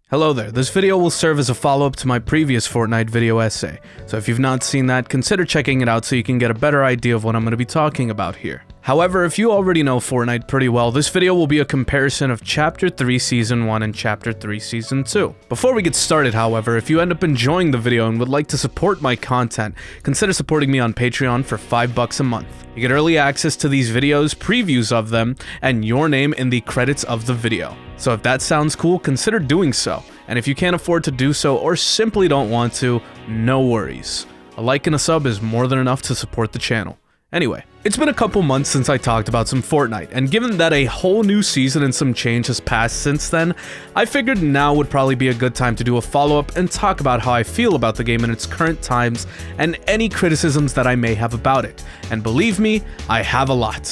Hello there, this video will serve as a follow-up to my previous Fortnite video essay, so if you've not seen that, consider checking it out so you can get a better idea of what I'm going to be talking about here. However, if you already know Fortnite pretty well, this video will be a comparison of Chapter 3 Season 1 and Chapter 3 Season 2. Before we get started, however, if you end up enjoying the video and would like to support my content, consider supporting me on Patreon for $5 a month. You get early access to these videos, previews of them, and your name in the credits of the video. So if that sounds cool, consider doing so. And if you can't afford to do so or simply don't want to, no worries. A like and a sub is more than enough to support the channel. Anyway, it's been a couple months since I talked about some Fortnite, and given that a whole new season and some change has passed since then, I figured now would probably be a good time to do a follow-up and talk about how I feel about the game in its current times and any criticisms that I may have about it. And believe me, I have a lot.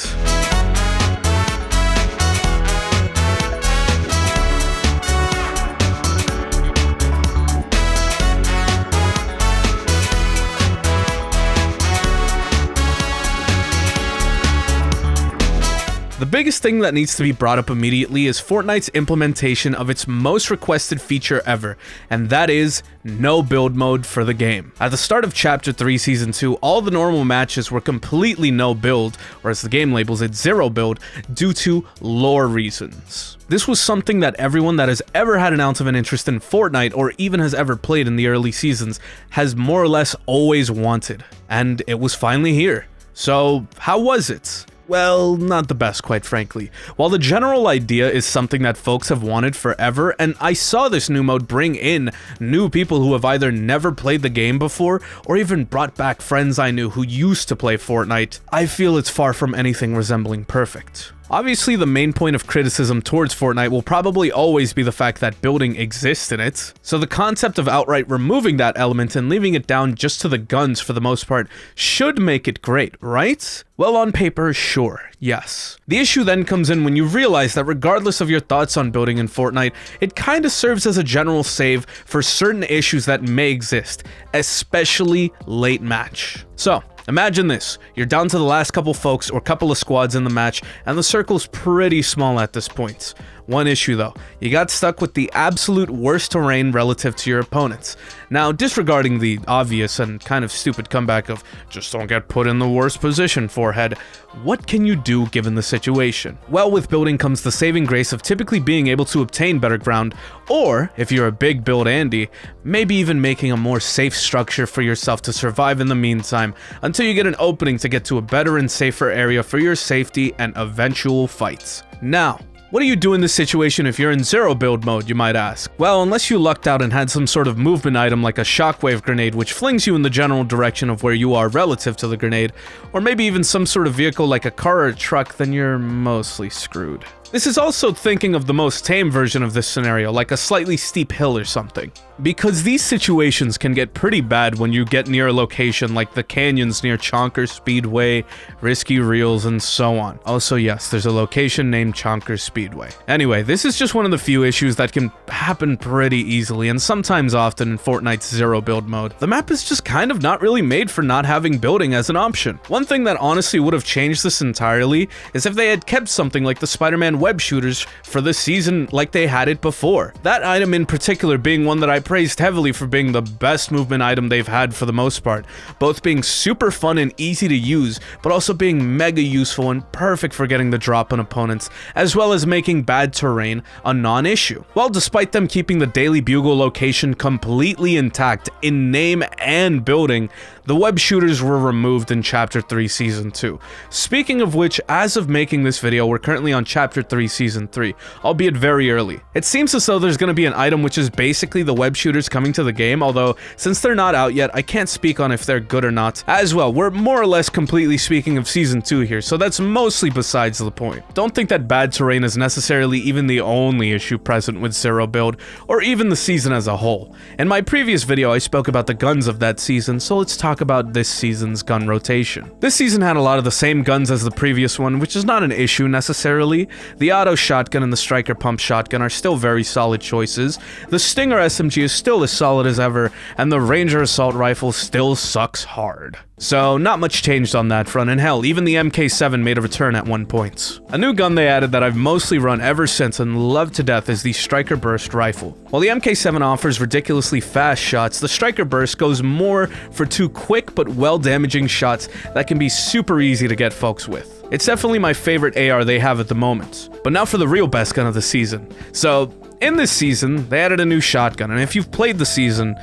The biggest thing that needs to be brought up immediately is Fortnite's implementation of its most requested feature ever, and that is no build mode for the game. At the start of Chapter 3 Season 2, all the normal matches were completely no build, or as the game labels it, zero build, due to lore reasons. This was something that everyone that has ever had an ounce of an interest in Fortnite, or even has ever played in the early seasons, has more or less always wanted, and it was finally here. So, how was it? Well, not the best, quite frankly. While the general idea is something that folks have wanted forever, and I saw this new mode bring in new people who have either never played the game before, or even brought back friends I knew who used to play Fortnite, I feel it's far from anything resembling perfect. Obviously, the main point of criticism towards Fortnite will probably always be the fact that building exists in it, so the concept of outright removing that element and leaving it down just to the guns for the most part should make it great, right? Well, on paper, sure, yes. The issue then comes in when you realize that regardless of your thoughts on building in Fortnite, it kinda serves as a general save for certain issues that may exist, especially late match. So, imagine this, you're down to the last couple folks or couple of squads in the match, and the circle's pretty small at this point. One issue though, you got stuck with the absolute worst terrain relative to your opponents. Now, disregarding the obvious and kind of stupid comeback of, just don't get put in the worst position, forehead, what can you do given the situation? Well, with building comes the saving grace of typically being able to obtain better ground, or, if you're a big build Andy, maybe even making a more safe structure for yourself to survive in the meantime, until you get an opening to get to a better and safer area for your safety and eventual fights. Now, what do you do in this situation if you're in zero build mode, you might ask? Well, unless you lucked out and had some sort of movement item like a shockwave grenade which flings you in the general direction of where you are relative to the grenade, or maybe even some sort of vehicle like a car or a truck, then you're mostly screwed. This is also thinking of the most tame version of this scenario, like a slightly steep hill or something. Because these situations can get pretty bad when you get near a location like the canyons near Chonker Speedway, Risky Reels, and so on. Also, yes, there's a location named Chonker Speedway. Anyway, this is just one of the few issues that can happen pretty easily and sometimes often in Fortnite's zero build mode. The map is just kind of not really made for not having building as an option. One thing that honestly would have changed this entirely is if they had kept something like the Spider-Man web shooters for this season like they had it before. That item in particular being one that I praised heavily for being the best movement item they've had for the most part, both being super fun and easy to use, but also being mega useful and perfect for getting the drop on opponents, as well as making bad terrain a non-issue. Well, despite them keeping the Daily Bugle location completely intact in name and building, the web shooters were removed in Chapter 3 Season 2. Speaking of which, as of making this video, we're currently on Chapter 3 Season 3, albeit very early. It seems as though there's going to be an item which is basically the web shooters coming to the game, although since they're not out yet, I can't speak on if they're good or not. As well, we're more or less completely speaking of Season 2 here, so that's mostly besides the point. Don't think that bad terrain is necessarily even the only issue present with zero build, or even the season as a whole. In my previous video, I spoke about the guns of that season, so let's talk about this season's gun rotation. This season had a lot of the same guns as the previous one, which is not an issue necessarily. The auto shotgun and the striker pump shotgun are still very solid choices. The Stinger SMG is still as solid as ever, and the Ranger assault rifle still sucks hard. So not much changed on that front, and hell, even the MK7 made a return at one point. A new gun they added that I've mostly run ever since and loved to death is the Striker Burst rifle. While the MK7 offers ridiculously fast shots, the Striker Burst goes more for two quick but well-damaging shots that can be super easy to get folks with. It's definitely my favorite AR they have at the moment. But now for the real best gun of the season. So, in this season, they added a new shotgun, and if you've played the season,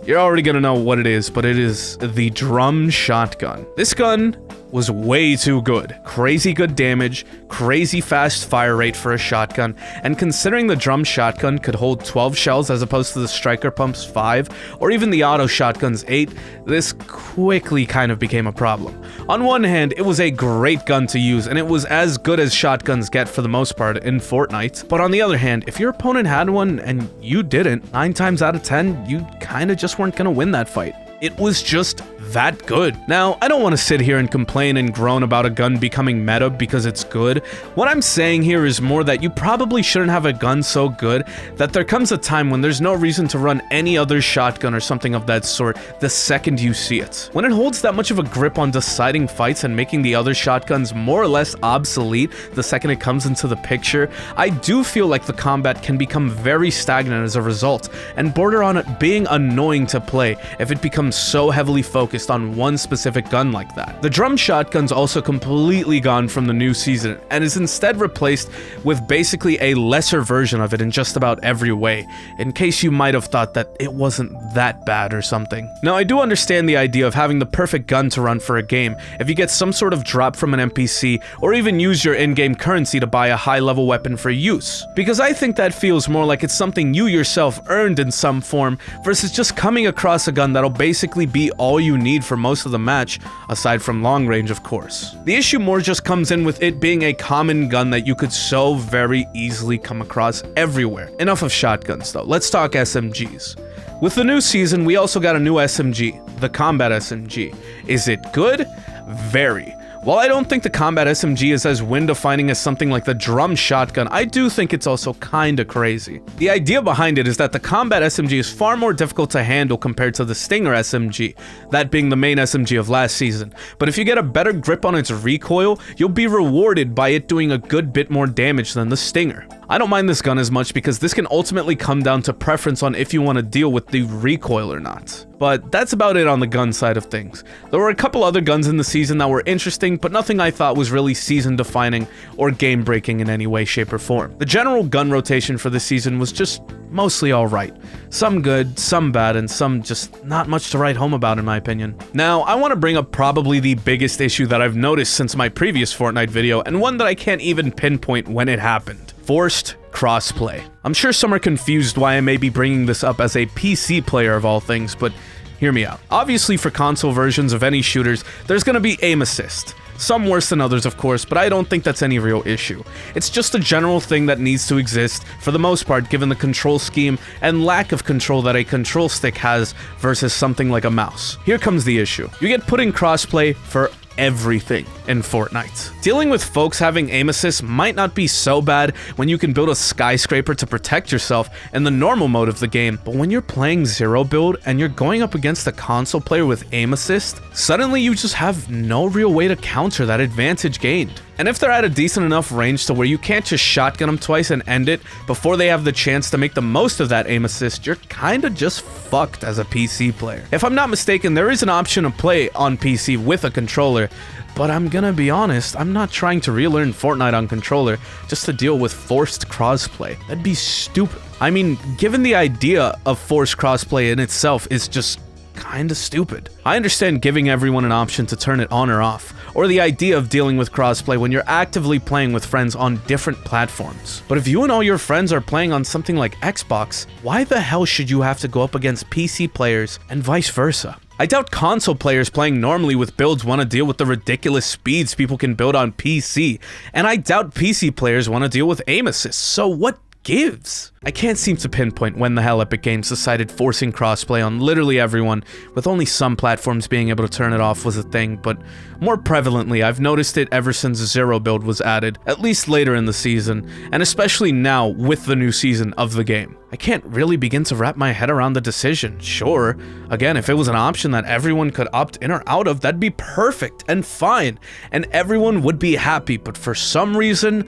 you're already gonna know what it is, but it is the drum shotgun. This gun was way too good. Crazy good damage, crazy fast fire rate for a shotgun, and considering the drum shotgun could hold 12 shells as opposed to the Striker Pump's 5, or even the auto shotgun's 8, this quickly kind of became a problem. On one hand, it was a great gun to use, and it was as good as shotguns get for the most part in Fortnite, but on the other hand, if your opponent had one and you didn't, 9 times out of 10, you kinda just weren't gonna win that fight. It was just that good. Now, I don't want to sit here and complain and groan about a gun becoming meta because it's good. What I'm saying here is more that you probably shouldn't have a gun so good that there comes a time when there's no reason to run any other shotgun or something of that sort the second you see it. When it holds that much of a grip on deciding fights and making the other shotguns more or less obsolete the second it comes into the picture, I do feel like the combat can become very stagnant as a result, and border on it being annoying to play if it becomes so heavily focused on one specific gun like that. The drum shotgun's also completely gone from the new season and is instead replaced with basically a lesser version of it in just about every way, in case you might have thought that it wasn't that bad or something. Now, I do understand the idea of having the perfect gun to run for a game if you get some sort of drop from an NPC or even use your in-game currency to buy a high-level weapon for use, because I think that feels more like it's something you yourself earned in some form versus just coming across a gun that'll basically be all you need for most of the match, aside from long range of course. The issue more just comes in with it being a common gun that you could so very easily come across everywhere. Enough of shotguns though, let's talk SMGs. With the new season, we also got a new SMG, the Combat SMG. Is it good? Very. While I don't think the Combat SMG is as win-defining as something like the drum shotgun, I do think it's also kinda crazy. The idea behind it is that the Combat SMG is far more difficult to handle compared to the Stinger SMG, that being the main SMG of last season. But if you get a better grip on its recoil, you'll be rewarded by it doing a good bit more damage than the Stinger. I don't mind this gun as much because this can ultimately come down to preference on if you want to deal with the recoil or not. But that's about it on the gun side of things. There were a couple other guns in the season that were interesting, but nothing I thought was really season defining or game breaking in any way, shape, or form. The general gun rotation for this season was just mostly alright. Some good, some bad, and some just not much to write home about in my opinion. Now, I want to bring up probably the biggest issue that I've noticed since my previous Fortnite video, and one that I can't even pinpoint when it happened. Forced crossplay. I'm sure some are confused why I may be bringing this up as a PC player of all things, but hear me out. Obviously, for console versions of any shooters, there's gonna be aim assist. Some worse than others, of course, but I don't think that's any real issue. It's just a general thing that needs to exist, for the most part, given the control scheme and lack of control that a control stick has versus something like a mouse. Here comes the issue. You get put in crossplay for everything in Fortnite. Dealing with folks having aim assist might not be so bad when you can build a skyscraper to protect yourself in the normal mode of the game, but when you're playing zero build and you're going up against a console player with aim assist, suddenly you just have no real way to counter that advantage gained. And if they're at a decent enough range to where you can't just shotgun them twice and end it before they have the chance to make the most of that aim assist, you're kinda just fucked as a PC player. If I'm not mistaken, there is an option to play on PC with a controller, but I'm gonna be honest, I'm not trying to relearn Fortnite on controller just to deal with forced crossplay. That'd be stupid. I mean, given the idea of forced crossplay in itself is just kinda stupid. I understand giving everyone an option to turn it on or off, or the idea of dealing with crossplay when you're actively playing with friends on different platforms. But if you and all your friends are playing on something like Xbox, why the hell should you have to go up against PC players and vice versa? I doubt console players playing normally with builds want to deal with the ridiculous speeds people can build on PC, and I doubt PC players want to deal with aim assist, so what gives? I can't seem to pinpoint when the hell Epic Games decided forcing crossplay on literally everyone, with only some platforms being able to turn it off was a thing, but more prevalently, I've noticed it ever since Zero Build was added, at least later in the season, and especially now with the new season of the game. I can't really begin to wrap my head around the decision. Sure, again, if it was an option that everyone could opt in or out of, that'd be perfect and fine, and everyone would be happy, but for some reason,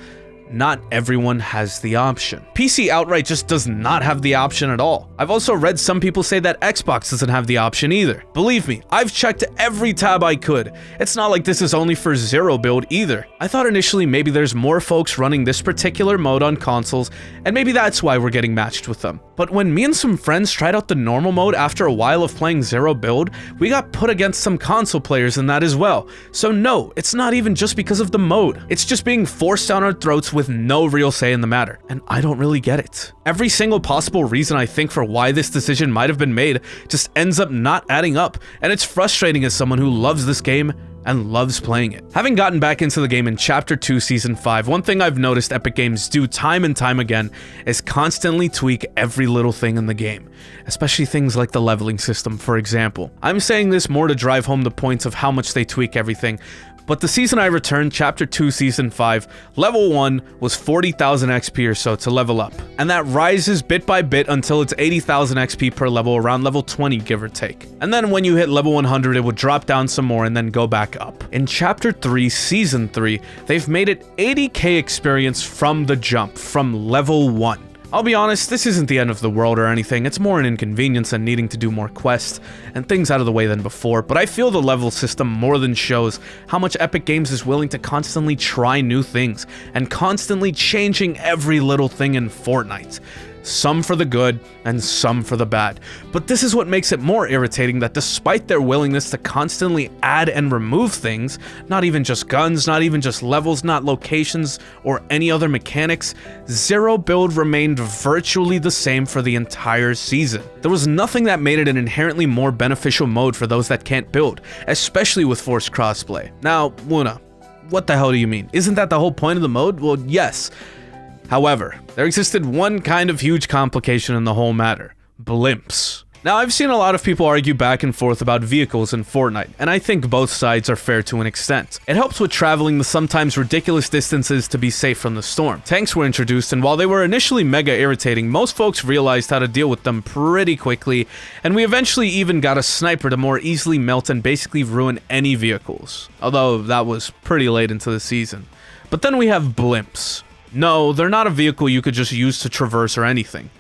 not everyone has the option. PC outright just does not have the option at all. I've also read some people say that Xbox doesn't have the option either. Believe me, I've checked every tab I could. It's not like this is only for Zero Build either. I thought initially maybe there's more folks running this particular mode on consoles, and maybe that's why we're getting matched with them. But when me and some friends tried out the normal mode after a while of playing Zero Build, we got put against some console players in that as well. So no, it's not even just because of the mode. It's just being forced down our throats with no real say in the matter, and I don't really get it. Every single possible reason I think for why this decision might have been made just ends up not adding up, and it's frustrating as someone who loves this game and loves playing it. Having gotten back into the game in Chapter 2 Season 5, one thing I've noticed Epic Games do time and time again is constantly tweak every little thing in the game, especially things like the leveling system, for example. I'm saying this more to drive home the points of how much they tweak everything, but the season I returned, Chapter 2 Season 5, Level 1 was 40,000 XP or so to level up, and that rises bit by bit until it's 80,000 XP per level around level 20, give or take. And then when you hit level 100, it would drop down some more and then go back up. In Chapter 3 Season 3, they've made it 80k experience from the jump, from level 1. I'll be honest, this isn't the end of the world or anything, it's more an inconvenience and needing to do more quests and things out of the way than before, but I feel the level system more than shows how much Epic Games is willing to constantly try new things and constantly changing every little thing in Fortnite. Some for the good and some for the bad. But this is what makes it more irritating, that despite their willingness to constantly add and remove things, not even just guns, not even just levels, not locations, or any other mechanics, Zero Build remained virtually the same for the entire season. There was nothing that made it an inherently more beneficial mode for those that can't build, especially with forced crossplay. Now, Wuna, what the hell do you mean? Isn't that the whole point of the mode? Well, yes. However, there existed one kind of huge complication in the whole matter: blimps. Now, I've seen a lot of people argue back and forth about vehicles in Fortnite, and I think both sides are fair to an extent. It helps with traveling the sometimes ridiculous distances to be safe from the storm. Tanks were introduced, and while they were initially mega irritating, most folks realized how to deal with them pretty quickly, and we eventually even got a sniper to more easily melt and basically ruin any vehicles. Although that was pretty late into the season. But then we have blimps. No, they're not a vehicle you could just use to traverse or anything.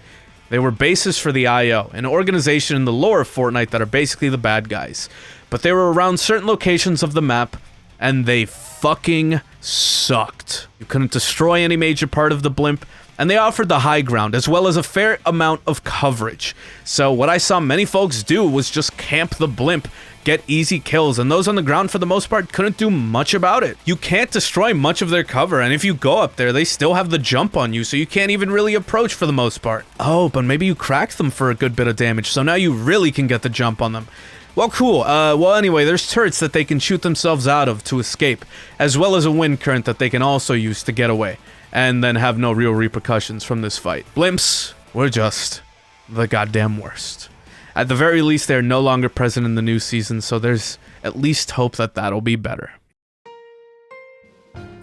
They were bases for the IO, an organization in the lore of Fortnite that are basically the bad guys. But they were around certain locations of the map, and they fucking sucked. You couldn't destroy any major part of the blimp, and they offered the high ground, as well as a fair amount of coverage. So what I saw many folks do was just camp the blimp, get easy kills, and those on the ground for the most part couldn't do much about it. You can't destroy much of their cover, and if you go up there, they still have the jump on you, so you can't even really approach for the most part. Oh, but maybe you crack them for a good bit of damage, so now you really can get the jump on them. Well, cool. Well, anyway, there's turrets that they can shoot themselves out of to escape, as well as a wind current that they can also use to get away, and then have no real repercussions from this fight. Blimps were just the goddamn worst. At the very least, they're no longer present in the new season, so there's at least hope that that'll be better.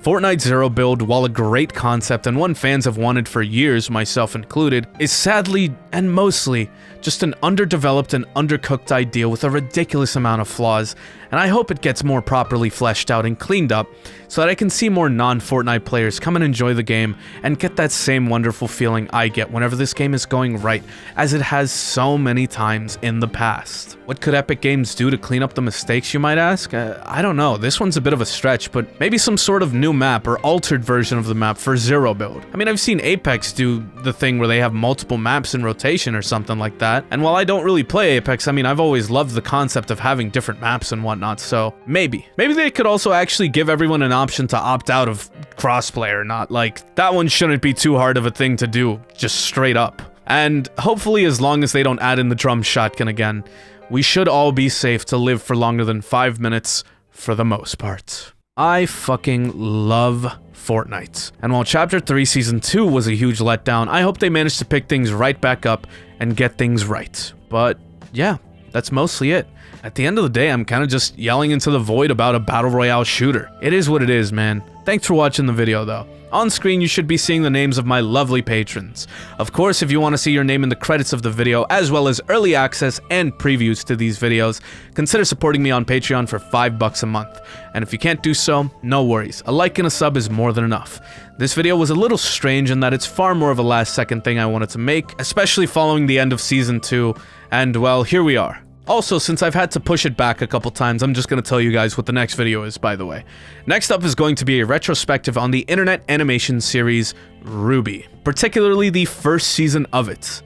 Fortnite Zero Build, while a great concept and one fans have wanted for years, myself included, is sadly, and mostly, just an underdeveloped and undercooked idea with a ridiculous amount of flaws, and I hope it gets more properly fleshed out and cleaned up so that I can see more non-Fortnite players come and enjoy the game and get that same wonderful feeling I get whenever this game is going right, as it has so many times in the past. What could Epic Games do to clean up the mistakes, you might ask? I don't know, this one's a bit of a stretch, but maybe some sort of new map or altered version of the map for Zero Build. I mean, I've seen Apex do the thing where they have multiple maps in rotation or something like that, and while I don't really play Apex, I mean, I've always loved the concept of having different maps and whatnot, so maybe they could also actually give everyone an option to opt out of crossplay or not. Like, that one shouldn't be too hard of a thing to do, just straight up. And hopefully, as long as they don't add in the drum shotgun again, we should all be safe to live for longer than 5 minutes for the most part. I fucking love Fortnite. And while Chapter 3 Season 2 was a huge letdown, I hope they managed to pick things right back up and get things right. But yeah, that's mostly it. At the end of the day, I'm kind of just yelling into the void about a battle royale shooter. It is what it is, man. Thanks for watching the video, though. On screen, you should be seeing the names of my lovely patrons. Of course, if you want to see your name in the credits of the video, as well as early access and previews to these videos, consider supporting me on Patreon for $5 a month. And if you can't do so, no worries. A like and a sub is more than enough. This video was a little strange in that it's far more of a last-second thing I wanted to make, especially following the end of Season 2, and well, here we are. Also, since I've had to push it back a couple times, I'm just going to tell you guys what the next video is, by the way. Next up is going to be a retrospective on the internet animation series RWBY, particularly the first season of it.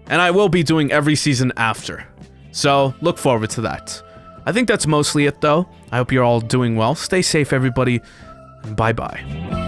And I will be doing every season after. So, look forward to that. I think that's mostly it, though. I hope you're all doing well. Stay safe, everybody. Bye-bye.